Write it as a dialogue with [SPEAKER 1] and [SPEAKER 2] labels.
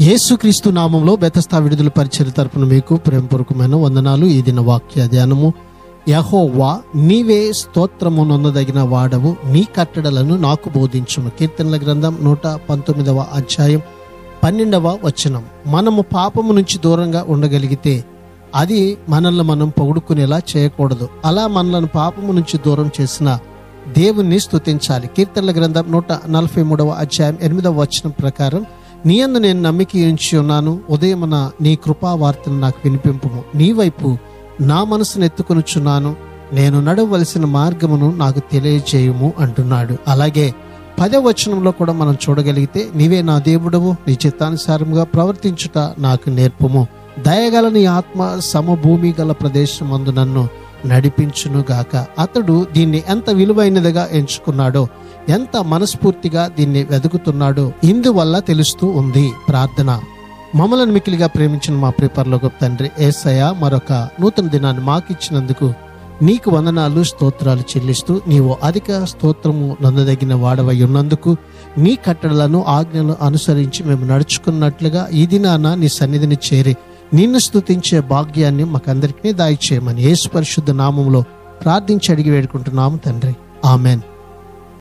[SPEAKER 1] యేసుక్రీస్తు నామంలో బెతస్తా విడుదల పరిచర్య తరపున మీకు ప్రేమపూర్వకమైన వందనాలు. ఈ దిన వాక్య ధ్యానము. యెహోవా నీవే స్తోత్రము నొందదగిన వాడవు, నీ కట్టడలను నాకు బోధించుము. కీర్తనల గ్రంథం 119వ అధ్యాయం 12వ వచనం. మనము పాపము నుంచి దూరంగా ఉండగలిగితే అది మనల్ని మనం పొగుడుకునేలా చేయకూడదు. అలా మనలను పాపము నుంచి దూరం చేసిన దేవుణ్ణి స్తుతించాలి. కీర్తనల గ్రంథం 143వ అధ్యాయం 8వ వచనం ప్రకారం, నీ యందు నేను నమ్మిక ఉంచి ఉన్నాను, ఉదయమున నీ కృపా వార్తను నాకు వినిపింపుము. నీ వైపు నా మనసును ఎత్తుకొనుచున్నాను, నేను నడవలసిన మార్గమును నాకు తెలియజేయుము అంటున్నాడు. అలాగే 10వ వచనంలో కూడా మనం చూడగలిగితే, నీవే నా దేవుడవు, నీ చిత్తానుసారముగా ప్రవర్తించుట నాకు నేర్పుము. దయగల నీ ఆత్మ సమభూమి గల ప్రదేశమందు నన్ను నడిపించును గాక. అతడు దీన్ని ఎంత విలువైనదిగా ఎంచుకున్నాడో, ఎంత మనస్ఫూర్తిగా దీన్ని వెతుకుతున్నాడో ఇందువల్ల తెలుస్తూ ఉంది. ప్రార్థన. మమ్మలను మిక్కిలిగా ప్రేమించిన మా ప్రియ పరలోకపు తండ్రి యేసయ్య, మరొక నూతన దినాన్ని మాకిచ్చినందుకు నీకు వందనాలు, స్తోత్రాలు చెల్లిస్తూ, నీవు అధిక స్తోత్రము నందదగిన వాడవై ఉన్నందుకు, నీ కట్టడలను ఆజ్ఞలు అనుసరించి మేము నడుచుకున్నట్లుగా ఈ దినాన నీ సన్నిధిని చేరి నిన్ను స్తుతించే భాగ్యాన్ని మాకందరికీ దయచేయమని యేసు పరిశుద్ధ నామములో ప్రార్థించి అడిగి వేడుకుంటున్నాము తండ్రి. ఆమెన్.